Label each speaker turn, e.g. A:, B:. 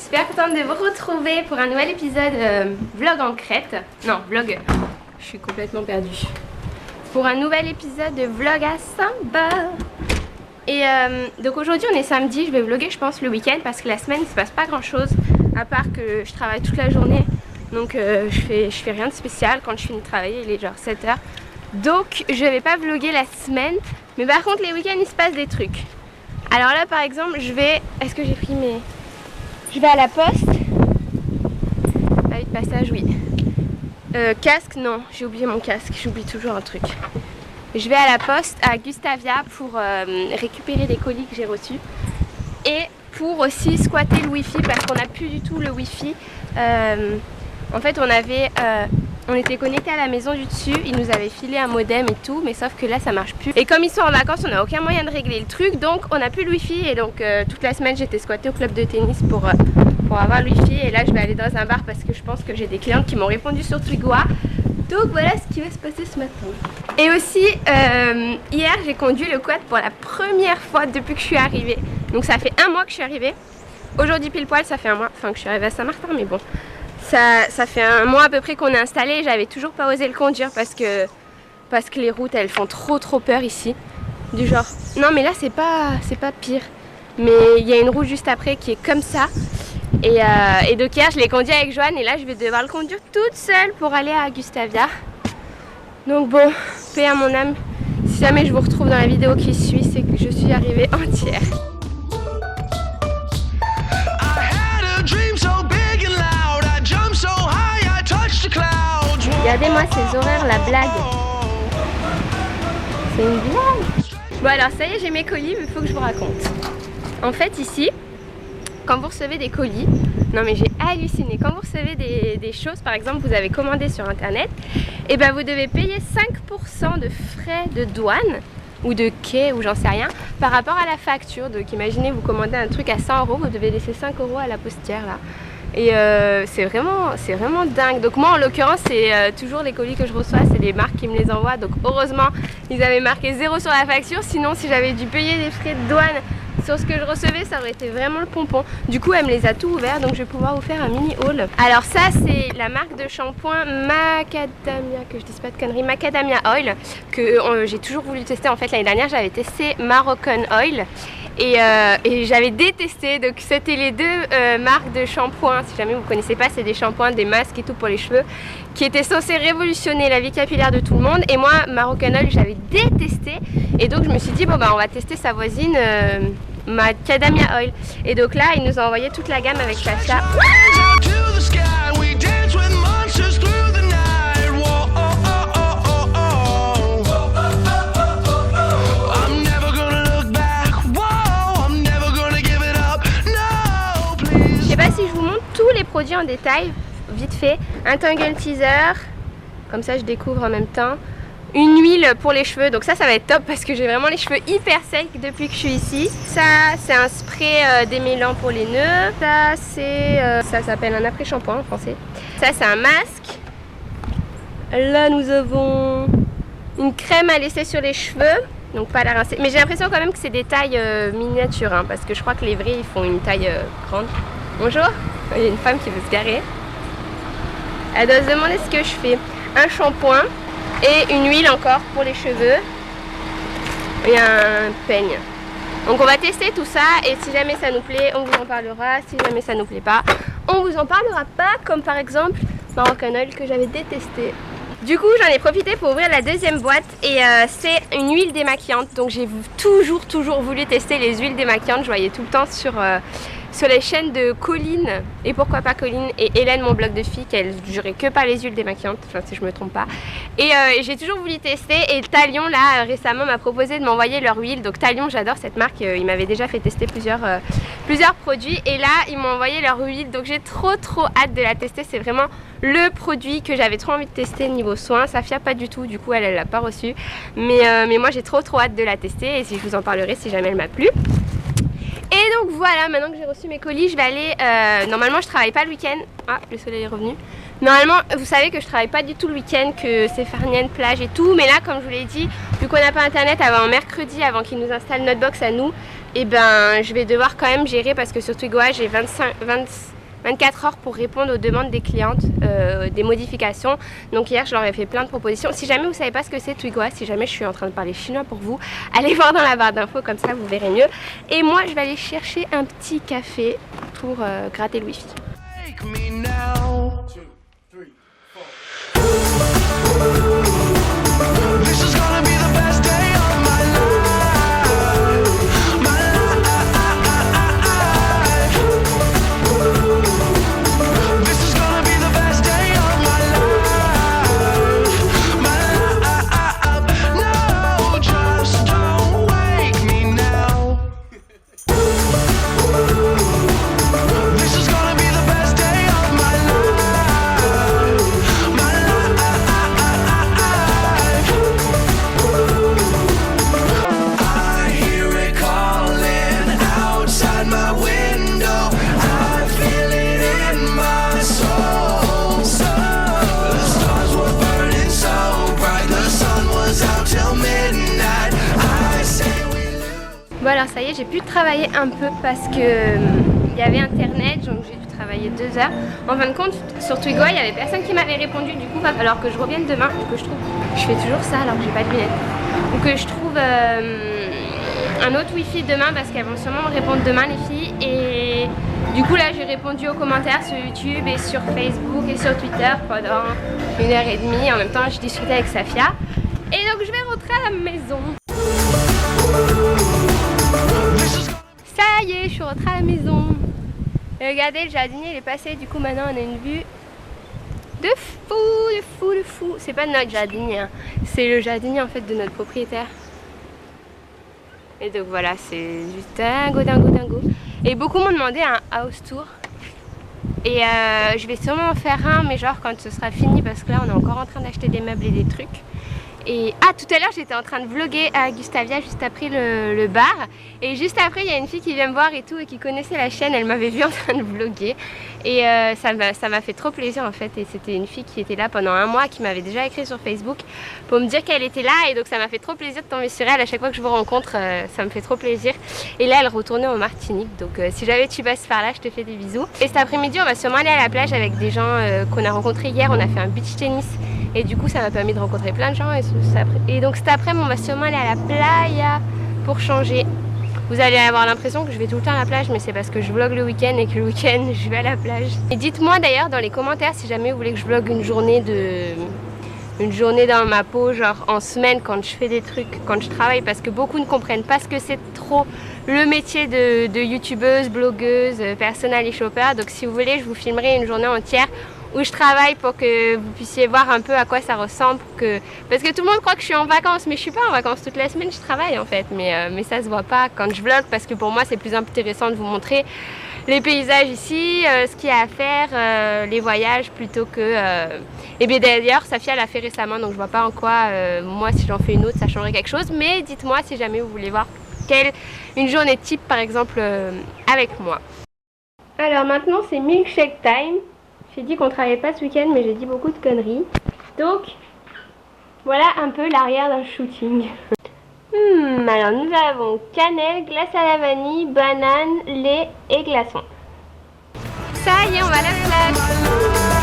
A: super contente de vous retrouver pour un nouvel épisode vlog en Crète. Non, vlog, je suis complètement perdue. Pour un nouvel épisode de vlog à Samba. Et donc aujourd'hui on est samedi, je vais vlogger je pense le week-end parce que la semaine il se passe pas grand chose. À part que je travaille toute la journée. Donc je fais rien de spécial. Quand je finis de travailler il est genre 7h. Donc je vais pas vlogger la semaine. Mais par contre les week-ends il se passe des trucs. Alors là par exemple je vais... Est-ce que j'ai pris mes... Je vais à la poste. Avis de passage, oui. Casque, non, j'ai oublié mon casque. J'oublie toujours un truc. Je vais à la poste à Gustavia pour récupérer des colis que j'ai reçus. Et pour aussi squatter le wifi parce qu'on n'a plus du tout le wifi. En fait on était connectés à la maison du dessus, ils nous avaient filé un modem et tout, mais sauf que là ça marche plus. Et comme ils sont en vacances, on n'a aucun moyen de régler le truc, donc on n'a plus le wifi. Et donc toute la semaine j'étais squattée au club de tennis pour avoir le wifi. Et là je vais aller dans un bar parce que je pense que j'ai des clientes qui m'ont répondu sur Twigua. Donc voilà ce qui va se passer ce matin. Et aussi hier j'ai conduit le quad pour la première fois depuis que je suis arrivée. Donc ça fait un mois que je suis arrivée. Aujourd'hui pile poil ça fait un mois, enfin que je suis arrivée à Saint-Martin, mais bon. Ça fait un mois à peu près qu'on est installé. J'avais toujours pas osé le conduire parce que les routes elles font trop peur ici. Du genre, non mais là c'est pas pire. Mais il y a une route juste après qui est comme ça. Et donc hier je l'ai conduit avec Joanne et là je vais devoir le conduire toute seule pour aller à Gustavia. Donc bon, paix à mon âme. Si jamais je vous retrouve dans la vidéo qui suit, c'est que je suis arrivée entière. Regardez-moi ces horaires, la blague. C'est une blague. Bon alors ça y est, j'ai mes colis, mais il faut que je vous raconte. En fait ici, quand vous recevez des colis, non mais j'ai halluciné, quand vous recevez des choses, par exemple vous avez commandé sur internet, et ben vous devez payer 5% de frais de douane ou de quai ou j'en sais rien par rapport à la facture. Donc imaginez vous commandez un truc à 100 €, vous devez laisser 5 € à la postière là. Et c'est vraiment dingue. Donc moi en l'occurrence c'est toujours les colis que je reçois, c'est les marques qui me les envoient. Donc heureusement ils avaient marqué 0 sur la facture. Sinon si j'avais dû payer des frais de douane sur ce que je recevais, ça aurait été vraiment le pompon. Du coup elle me les a tout ouverts, donc je vais pouvoir vous faire un mini haul. Alors ça c'est la marque de shampoing Macadamia, que je dise pas de conneries, Macadamia Oil, que j'ai toujours voulu tester. En fait l'année dernière j'avais testé Moroccan Oil. Et j'avais détesté. Donc c'était les deux marques de shampoing. Si jamais vous ne connaissez pas, c'est des shampoings, des masques et tout pour les cheveux qui étaient censés révolutionner la vie capillaire de tout le monde. Et moi Moroccan Oil j'avais détesté. Et donc je me suis dit bon bah on va tester sa voisine Macadamia Oil. Et donc là il nous a envoyé toute la gamme avec Sacha. Les produits en détail, vite fait. Un Tangle Teaser, comme ça je découvre en même temps. Une huile pour les cheveux, donc ça va être top parce que j'ai vraiment les cheveux hyper secs depuis que je suis ici. Ça c'est un spray démêlant pour les nœuds. Ça c'est ça s'appelle un après-shampoing en français. Ça c'est un masque. Là nous avons une crème à laisser sur les cheveux, donc pas à la rincer. Mais j'ai l'impression quand même que c'est des tailles miniatures hein, parce que je crois que les vrais ils font une taille grande. Bonjour. Il y a une femme qui veut se garer. Elle doit se demander ce que je fais. Un shampoing et une huile encore pour les cheveux. Et un peigne. Donc on va tester tout ça et si jamais ça nous plaît, on vous en parlera. Si jamais ça nous plaît pas, on vous en parlera pas. Comme par exemple Moroccan Oil que j'avais détesté. Du coup j'en ai profité pour ouvrir la deuxième boîte et c'est une huile démaquillante. Donc j'ai toujours voulu tester les huiles démaquillantes. Je voyais tout le temps sur les chaînes de Colline et pourquoi pas Colline et Hélène, mon blog de filles, qu'elles juraient que par les huiles démaquillantes, enfin si je me trompe pas. Et j'ai toujours voulu tester et Talion là récemment m'a proposé de m'envoyer leur huile. Donc Talion, j'adore cette marque, ils m'avaient déjà fait tester plusieurs produits et là ils m'ont envoyé leur huile. Donc j'ai trop hâte de la tester. C'est vraiment le produit que j'avais trop envie de tester niveau soin. Safia pas du tout, du coup elle l'a pas reçu. Mais moi j'ai trop hâte de la tester et si je vous en parlerai si jamais elle m'a plu. Et donc voilà, maintenant que j'ai reçu mes colis, je vais aller... normalement je travaille pas le week-end. Ah, le soleil est revenu. Normalement, vous savez que je travaille pas du tout le week-end, que c'est farnienne, plage et tout. Mais là, comme je vous l'ai dit, vu qu'on n'a pas internet avant mercredi, avant qu'ils nous installent notre box à nous, et ben je vais devoir quand même gérer parce que sur Twigua j'ai 25 24 heures pour répondre aux demandes des clientes, des modifications. Donc hier je leur ai fait plein de propositions. Si jamais vous savez pas ce que c'est Twigwa, si jamais je suis en train de parler chinois pour vous, allez voir dans la barre d'infos, comme ça vous verrez mieux. Et moi je vais aller chercher un petit café pour gratter le wifi. Bon alors ça y est, j'ai pu travailler un peu parce que il y avait internet, donc j'ai pu travailler 2 heures. En fin de compte, sur Twigwa, il y avait personne qui m'avait répondu, du coup va falloir que je revienne demain, que je trouve. Je fais toujours ça alors que j'ai pas de lunettes. Donc que je trouve un autre wifi demain parce qu'elles vont sûrement me répondre demain les filles. Et du coup là j'ai répondu aux commentaires sur YouTube et sur Facebook et sur Twitter pendant 1h30. En même temps je discutais avec Safia. Et donc je vais rentrer à la maison. Ça y est, je suis rentrée à la maison. Et regardez, le jardinier il est passé, du coup maintenant on a une vue de fou, de fou, de fou. C'est pas notre jardinier, hein. C'est le jardinier en fait de notre propriétaire. Et donc voilà, c'est juste dingo, dingo, dingo. Et beaucoup m'ont demandé un house tour. Et je vais sûrement en faire un, mais genre quand ce sera fini, parce que là on est encore en train d'acheter des meubles et des trucs. Et tout à l'heure j'étais en train de vlogger à Gustavia juste après le bar. Et juste après il y a une fille qui vient me voir et tout et qui connaissait la chaîne, elle m'avait vu en train de vlogger. Et ça m'a fait trop plaisir en fait. Et c'était une fille qui était là pendant 1 mois, qui m'avait déjà écrit sur Facebook pour me dire qu'elle était là. Et donc ça m'a fait trop plaisir de tomber sur elle. À chaque fois que je vous rencontre, ça me fait trop plaisir. Et là elle retournait en Martinique. Donc si jamais tu passes par là, je te fais des bisous. Et cet après-midi on va sûrement aller à la plage avec des gens qu'on a rencontrés hier. On a fait un beach tennis. Et du coup ça m'a permis de rencontrer plein de gens. Et donc cet après-midi on va sûrement aller à la playa pour changer. Vous allez avoir l'impression que je vais tout le temps à la plage, mais c'est parce que je vlog le week-end et que le week-end je vais à la plage. Et dites-moi d'ailleurs dans les commentaires si jamais vous voulez que je vlog une journée dans ma peau, genre en semaine quand je fais des trucs, quand je travaille, parce que beaucoup ne comprennent pas ce que c'est trop le métier de youtubeuse, blogueuse, personal shopper. Donc si vous voulez, je vous filmerai une journée entière où je travaille pour que vous puissiez voir un peu à quoi ça ressemble. Parce que tout le monde croit que je suis en vacances, mais je suis pas en vacances toute la semaine, je travaille en fait. Mais ça se voit pas quand je vlog, parce que pour moi c'est plus intéressant de vous montrer les paysages ici, ce qu'il y a à faire, les voyages, plutôt que... Et bien d'ailleurs Safia l'a fait récemment, donc je vois pas en quoi moi si j'en fais une autre ça changerait quelque chose. Mais dites-moi si jamais vous voulez voir une journée type par exemple avec moi. Alors maintenant c'est milkshake time. J'ai dit qu'on travaillait pas ce week-end, mais j'ai dit beaucoup de conneries. Donc, voilà un peu l'arrière d'un shooting. Alors nous avons cannelle, glace à la vanille, banane, lait et glaçons. Ça y est, on va à la plage.